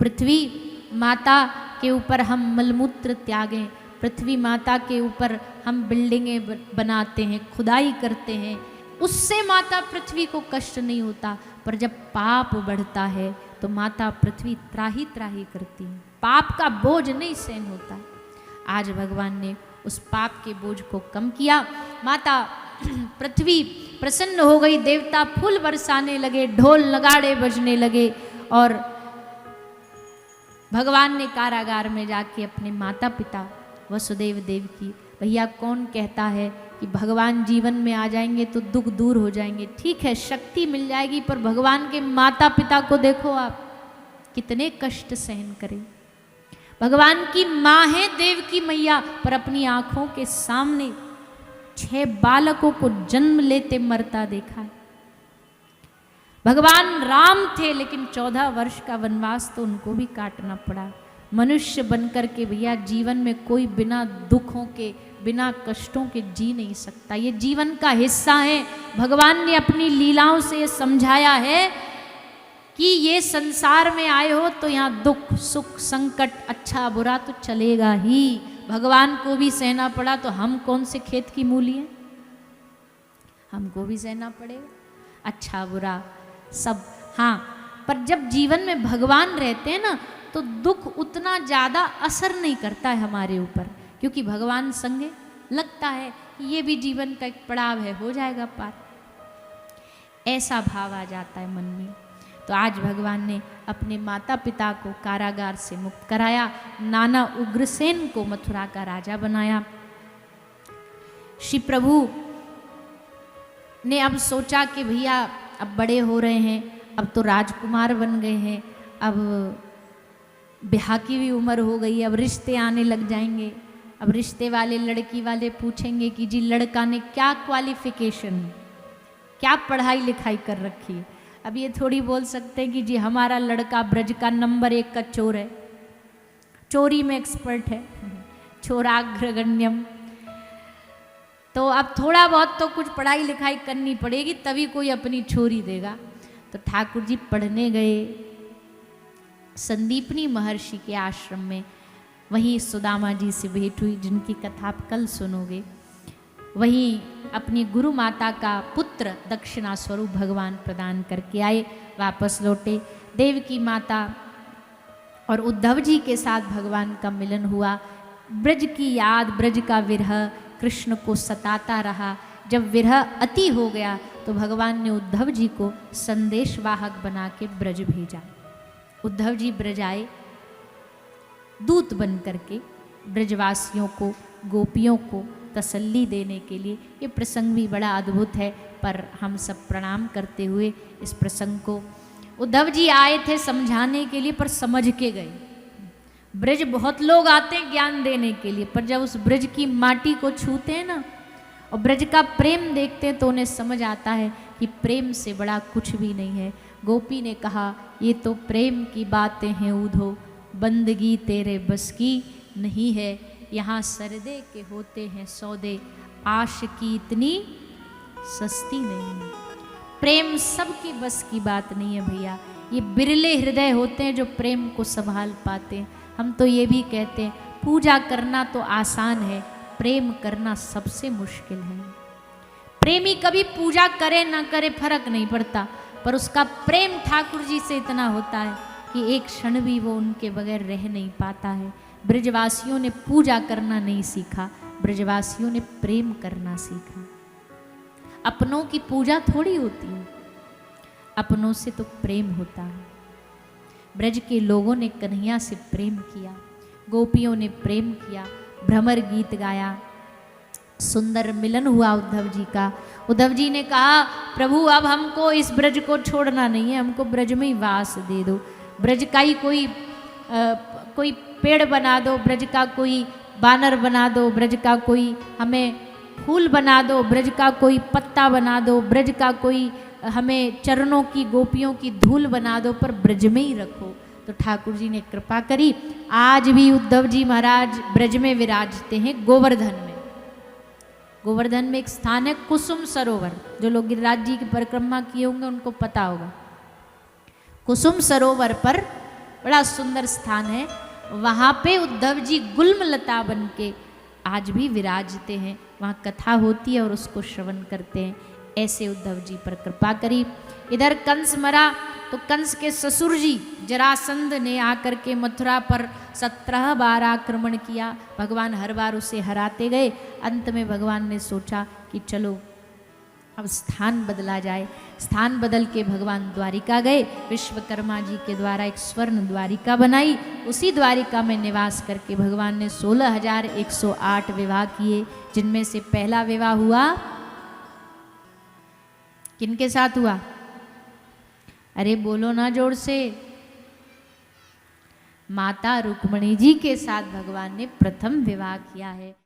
पृथ्वी माता के ऊपर हम मलमूत्र त्यागें, पृथ्वी माता के ऊपर हम बिल्डिंगें बनाते हैं, खुदाई करते हैं, उससे माता पृथ्वी को कष्ट नहीं होता। पर जब पाप बढ़ता है तो माता पृथ्वी त्राही त्राही करती है, पाप का बोझ नहीं सहन होता। आज भगवान ने उस पाप के बोझ को कम किया। माता पृथ्वी प्रसन्न हो गई, देवता फूल बरसाने लगे, ढोल नगाड़े बजने लगे और भगवान ने कारागार में जाके अपने माता पिता वसुदेव देव की, भैया कौन कहता है कि भगवान जीवन में आ जाएंगे तो दुख दूर हो जाएंगे। ठीक है, शक्ति मिल जाएगी, पर भगवान के माता पिता को देखो आप कितने कष्ट सहन करें। भगवान की माँ है देव की मैया, पर अपनी आंखों के सामने 6 बालकों को जन्म लेते मरता देखा है। भगवान राम थे लेकिन 14 वर्ष का वनवास तो उनको भी काटना पड़ा। मनुष्य बनकर के भैया जीवन में कोई बिना दुखों के, बिना कष्टों के जी नहीं सकता। ये जीवन का हिस्सा है। भगवान ने अपनी लीलाओं से ये समझाया है कि ये संसार में आए हो तो यहाँ दुख सुख संकट अच्छा बुरा तो चलेगा ही। भगवान को भी सहना पड़ा तो हम कौन से खेत की मूली हैं, हमको भी सहना पड़ेगा अच्छा बुरा सब। हाँ, पर जब जीवन में भगवान रहते हैं ना तो दुख उतना ज़्यादा असर नहीं करता है हमारे ऊपर, क्योंकि भगवान संगे लगता है कि ये भी जीवन का एक पड़ाव है, हो जाएगा पार, ऐसा भाव आ जाता है मन में। तो आज भगवान ने अपने माता पिता को कारागार से मुक्त कराया, नाना उग्रसेन को मथुरा का राजा बनाया। श्री प्रभु ने अब सोचा कि भैया अब बड़े हो रहे हैं, अब तो राजकुमार बन गए हैं, अब ब्याह की भी उम्र हो गई, अब रिश्ते आने लग जाएंगे। अब रिश्ते वाले लड़की वाले पूछेंगे कि जी लड़का ने क्या क्वालिफिकेशन, क्या पढ़ाई लिखाई कर रखी है। अब ये थोड़ी बोल सकते हैं कि जी हमारा लड़का ब्रज का नंबर 1 का चोर है, चोरी में एक्सपर्ट है, चोराग्रगण्यम। तो अब थोड़ा बहुत तो कुछ पढ़ाई लिखाई करनी पड़ेगी तभी कोई अपनी छोरी देगा। तो ठाकुर जी पढ़ने गए संदीपनी महर्षि के आश्रम में, वहीं सुदामा जी से भेंट हुई जिनकी कथा आप कल सुनोगे। वहीं अपनी गुरु माता का पुत्र दक्षिणा स्वरूप भगवान प्रदान करके आए, वापस लौटे। देव की माता और उद्धव जी के साथ भगवान का मिलन हुआ। ब्रज की याद, ब्रज का विरह कृष्ण को सताता रहा। जब विरह अति हो गया तो भगवान ने उद्धव जी को संदेशवाहक बना के ब्रज भेजा। उद्धव जी ब्रज आए दूत बन करके ब्रजवासियों को, गोपियों को तसल्ली देने के लिए। ये प्रसंग भी बड़ा अद्भुत है, पर हम सब प्रणाम करते हुए इस प्रसंग को, उद्धव जी आए थे समझाने के लिए पर समझ के गए। ब्रज बहुत लोग आते हैं ज्ञान देने के लिए, पर जब उस ब्रज की माटी को छूते हैं ना और ब्रज का प्रेम देखते हैं तो उन्हें समझ आता है कि प्रेम से बड़ा कुछ भी नहीं है। गोपी ने कहा ये तो प्रेम की बातें हैं उधो, बंदगी तेरे बस की नहीं है। यहाँ सरदे के होते हैं सौदे, आश की इतनी सस्ती नहीं है। प्रेम सबकी बस की बात नहीं है भैया, ये बिरले हृदय होते हैं जो प्रेम को संभाल पाते हैं। हम तो ये भी कहते हैं पूजा करना तो आसान है, प्रेम करना सबसे मुश्किल है। प्रेमी कभी पूजा करे ना करे फर्क नहीं पड़ता, पर उसका प्रेम ठाकुर जी से इतना होता है कि एक क्षण भी वो उनके बगैर रह नहीं पाता है। ब्रजवासियों ने पूजा करना नहीं सीखा, ब्रजवासियों ने प्रेम करना सीखा। अपनों की पूजा थोड़ी होती है, अपनों से तो प्रेम होता है। ब्रज के लोगों ने कन्हैया से प्रेम किया, गोपियों ने प्रेम किया, भ्रमर गीत गाया, सुंदर मिलन हुआ उद्धव जी का। उद्धव जी ने कहा प्रभु अब हमको इस ब्रज को छोड़ना नहीं है, हमको ब्रज में ही वास दे दो। ब्रज का ही कोई पेड़ बना दो, ब्रज का कोई बानर बना दो, ब्रज का कोई हमें फूल बना दो, ब्रज का कोई पत्ता बना दो, ब्रज का कोई हमें चरणों की गोपियों की धूल बना दो, पर ब्रज में ही रखो। तो ठाकुर जी ने कृपा करी। आज भी उद्धव जी महाराज ब्रज में विराजते हैं गोवर्धन में। गोवर्धन में एक स्थान है कुसुम सरोवर, जो लोग गिरिराज जी की परिक्रमा किए होंगे उनको पता होगा। कुसुम सरोवर पर बड़ा सुंदर स्थान है। वहाँ पे उद्धव जी गुल्मलता बन के आज भी विराजते हैं। वहाँ कथा होती है और उसको श्रवण करते हैं। ऐसे उद्धव जी पर कृपा करी। इधर कंस मरा तो कंस के ससुर जी जरासंध ने आकर के मथुरा पर 17 बार आक्रमण किया। भगवान हर बार उसे हराते गए। अंत में भगवान ने सोचा कि चलो अब स्थान बदला जाए। स्थान बदल के भगवान द्वारिका गए। विश्वकर्मा जी के द्वारा एक स्वर्ण द्वारिका बनाई। उसी द्वारिका में निवास करके भगवान ने 16,108 विवाह किए, जिनमें से पहला विवाह हुआ किनके साथ हुआ? अरे बोलो ना जोर से। माता रुक्मिणी जी के साथ भगवान ने प्रथम विवाह किया है।